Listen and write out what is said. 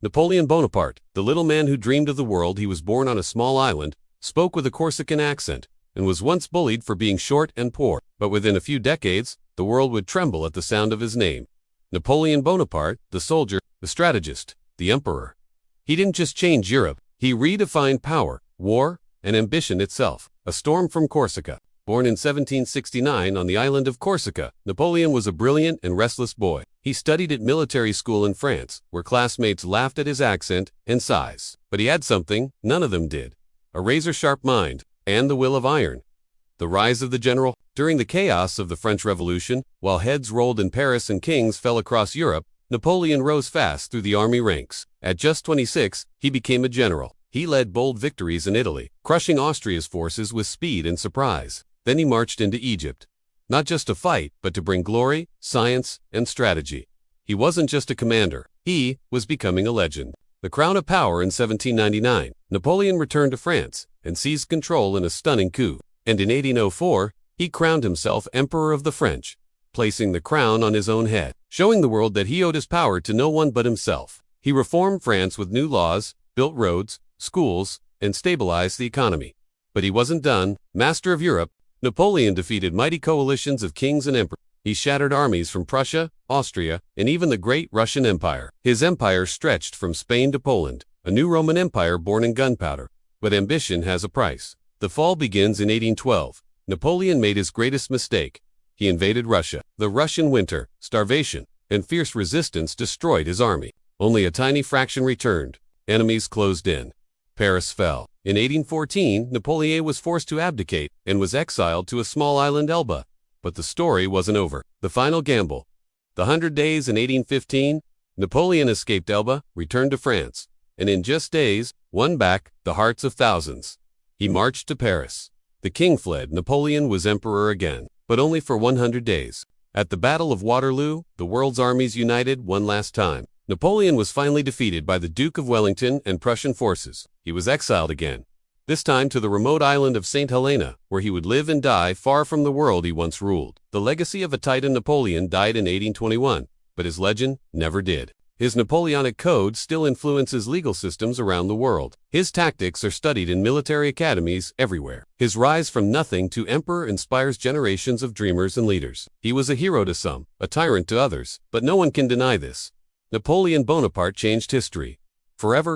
Napoleon Bonaparte, the little man who dreamed of the world he was born on a small island, spoke with a Corsican accent, and was once bullied for being short and poor. But within a few decades, the world would tremble at the sound of his name. Napoleon Bonaparte, the soldier, the strategist, the emperor. He didn't just change Europe, he redefined power, war, and ambition itself. A storm from Corsica. Born in 1769 on the island of Corsica, Napoleon was a brilliant and restless boy. He studied at military school in France, where classmates laughed at his accent and size. But he had something none of them did: a razor-sharp mind and the will of iron. The rise of the general. During the chaos of the French Revolution, while heads rolled in Paris and kings fell across Europe, Napoleon rose fast through the army ranks. At just 26, he became a general. He led bold victories in Italy, crushing Austria's forces with speed and surprise. Then he marched into Egypt, not just to fight, but to bring glory, science, and strategy. He wasn't just a commander, he was becoming a legend. The crown of power in 1799, Napoleon returned to France and seized control in a stunning coup. And in 1804, he crowned himself Emperor of the French, placing the crown on his own head, showing the world that he owed his power to no one but himself. He reformed France with new laws, built roads, schools, and stabilized the economy. But he wasn't done. Master of Europe, Napoleon defeated mighty coalitions of kings and emperors. He shattered armies from Prussia, Austria, and even the great Russian Empire. His empire stretched from Spain to Poland, a new Roman Empire born in gunpowder. But ambition has a price. The fall begins in 1812. Napoleon made his greatest mistake. He invaded Russia. The Russian winter, starvation, and fierce resistance destroyed his army. Only a tiny fraction returned. Enemies closed in. Paris fell. In 1814, Napoleon was forced to abdicate and was exiled to a small island, Elba. But the story wasn't over. The final gamble. The 100 Days in 1815, Napoleon escaped Elba, returned to France, and in just days, won back the hearts of thousands. He marched to Paris. The king fled. Napoleon was emperor again, but only for 100 days. At the Battle of Waterloo, the world's armies united one last time. Napoleon was finally defeated by the Duke of Wellington and Prussian forces. He was exiled again, this time to the remote island of St. Helena, where he would live and die far from the world he once ruled. The legacy of a Titan Napoleon died in 1821, but his legend never did. His Napoleonic code still influences legal systems around the world. His tactics are studied in military academies everywhere. His rise from nothing to emperor inspires generations of dreamers and leaders. He was a hero to some, a tyrant to others, but no one can deny this: Napoleon Bonaparte changed history forever.